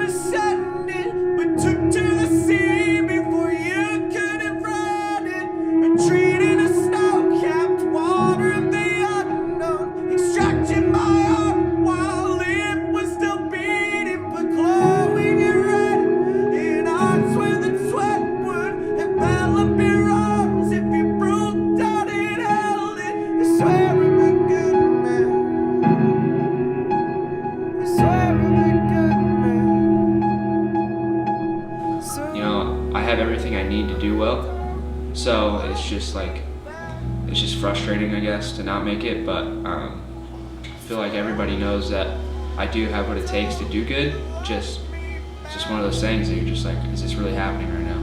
ascending, but took to the sea before you could have run it. Retreating a snow-capped water of the unknown, extracting my heart while it was still beating, but glowing and red in hearts where the sweat would envelop your arms if you broke down and held it. I swear I'm a good man. I swear I'm a good man. You know, I have everything I need to do well, so it's just frustrating, I guess, to not make it, but I feel like everybody knows that I do have what it takes to do good. It's just one of those things that you're just like, is this really happening right now?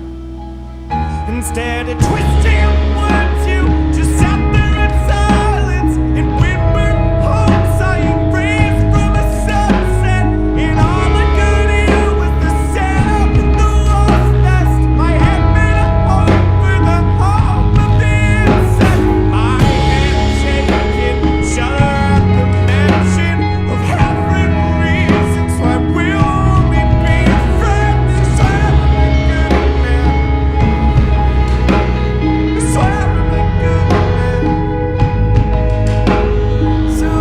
Instead of twisting words, you just sat there in silence and whimpered hopes I erased from a sunset. And all I could hear was the sound of the lost nest. My head made a home for the home of the insect. My head shaking, shudder at the mention of heaven reasons why we'll only be friends. I swear I'm a good man. I swear I'm a good man. So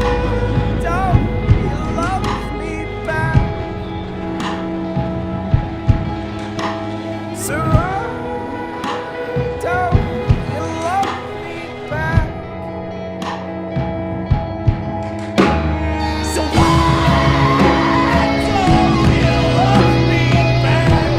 don't you love me back? So don't you love me back? So why don't you love me back? So why don't you love me back? So why don't you love me back? So why don't you love me back?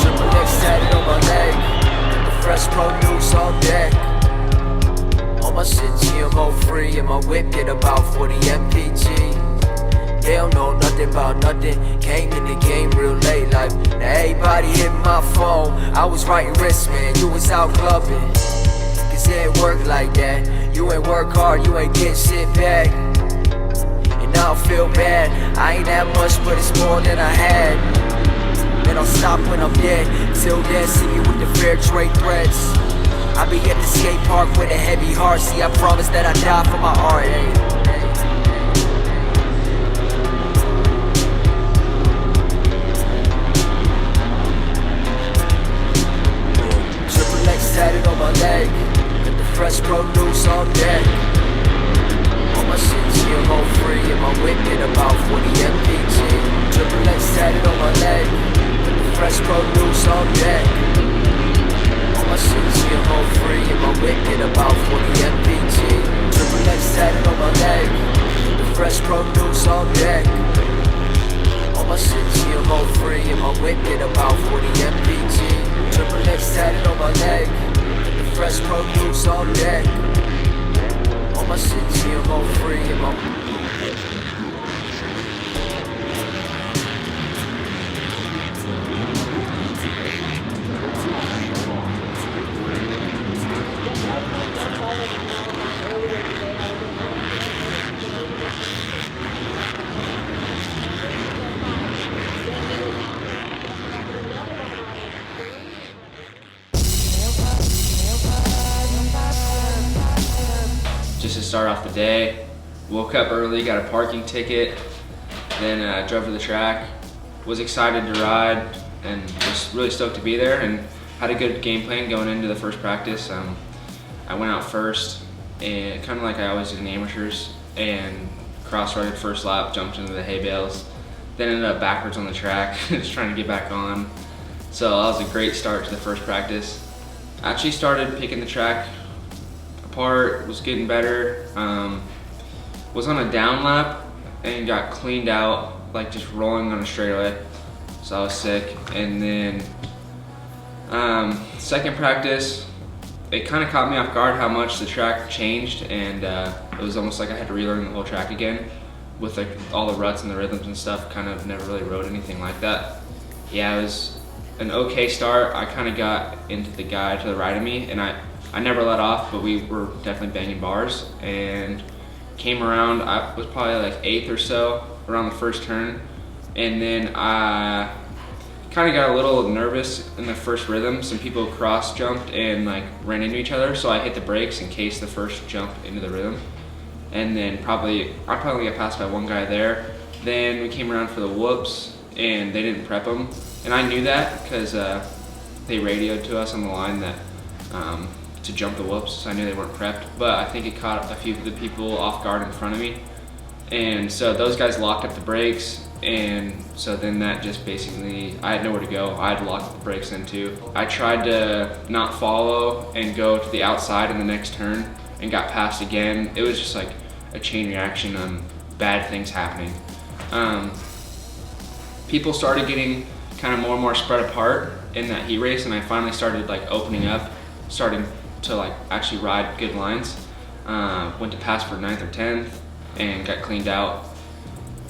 Triple X tatted on my leg, the fresh produce on deck. All my shit GMO free, and my whip get about 40 mpg. They don't know nothing about nothing, came in the game real late life. Now everybody hit my phone, I was writing wrist, man, you was out clubbing. Cause it ain't work like that, you ain't work hard, you ain't get shit back. And I don't feel bad, I ain't that much, but it's more than I had. And I'll stop when I'm dead. Till then, see me with the fair trade threats. I be at the skate park with a heavy heart. See, I promise that I die for my art. Triple X tatted on my leg, with the fresh produce on deck. All my shit GMO free, and my whip get about 40 mpg. Triple X tatted on my leg, fresh produce on deck. All my shit GMO free, and my whip get about 40 mpg. Triple X tatted on my leg, the fresh produce on deck. All my shit GMO free, and my whip get about 40 mpg. Triple X tatted on my leg, the fresh produce on deck. All my shit GMO free, and Just to start off the day, woke up early, got a parking ticket, then drove to the track, was excited to ride, and was really stoked to be there, and had a good game plan going into the first practice. I went out first, and kind of like I always do in the amateurs, and cross-rided first lap, jumped into the hay bales, then ended up backwards on the track, just trying to get back on. So that was a great start to the first practice. I actually started picking the track apart, was getting better, was on a down lap and got cleaned out, like just rolling on a straightaway. So I was sick. And then second practice, it kind of caught me off guard how much the track changed, and it was almost like I had to relearn the whole track again with like all the ruts and the rhythms and stuff. Kind of never really rode anything like that. Yeah, it was an okay start. I kind of got into the guy to the right of me, and I never let off, but we were definitely banging bars, and came around. I was probably like 8th or so around the first turn, and then I kind of got a little nervous in the first rhythm. Some people cross jumped and like ran into each other, so I hit the brakes in case the first jump into the rhythm, and then I probably got passed by one guy there. Then we came around for the whoops, and they didn't prep them, and I knew that because they radioed to us on the line that to jump the whoops, so I knew they weren't prepped, but I think it caught a few of the people off guard in front of me, and so those guys locked up the brakes, and so then that just basically, I had nowhere to go. I had to lock up the brakes then too. I tried to not follow and go to the outside in the next turn and got passed again. It was just like a chain reaction on bad things happening. People started getting kind of more and more spread apart in that heat race, and I finally started like opening up, starting to like actually ride good lines. Went to pass for 9th or 10th and got cleaned out,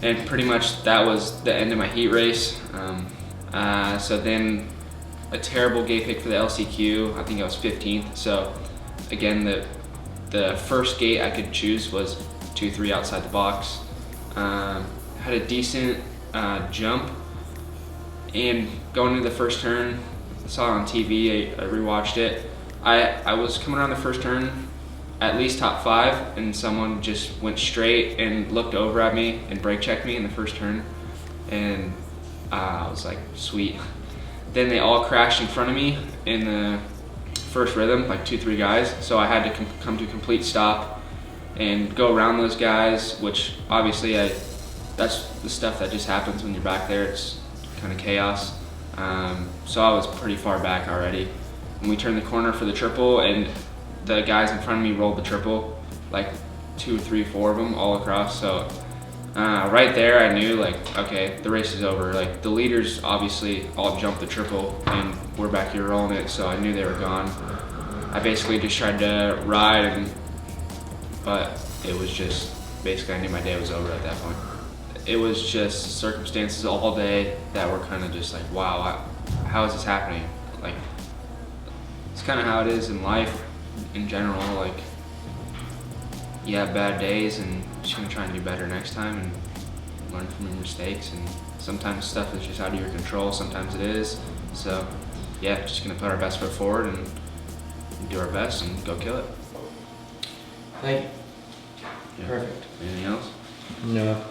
and pretty much that was the end of my heat race. So then a terrible gate pick for the LCQ. I think I was 15th. So again, the first gate I could choose was 2-3 outside the box. Had a decent jump, and going into the first turn, I saw it on TV, I rewatched it. I was coming around the first turn at least top 5, and someone just went straight and looked over at me and brake checked me in the first turn, and I was like, sweet. Then they all crashed in front of me in the first rhythm, like 2-3 guys, so I had to come to a complete stop and go around those guys, which obviously that's the stuff that just happens when you're back there. It's kind of chaos. So I was pretty far back already. And we turned the corner for the triple, and the guys in front of me rolled the triple, like 2, 3, 4 of them all across. So right there I knew, like, okay, the race is over. Like, the leaders obviously all jumped the triple, and we're back here rolling it, so I knew they were gone. I basically just tried to ride, but it was just, basically I knew my day was over at that point. It was just circumstances all day that were kind of just like, wow, how is this happening? Like, it's kind of how it is in life in general. Like, you have bad days, and you're just gonna try and do better next time and learn from your mistakes. And sometimes stuff is just out of your control, sometimes it is. So yeah, just gonna put our best foot forward and do our best and go kill it. Thank you. Yeah. Perfect. Anything else? No.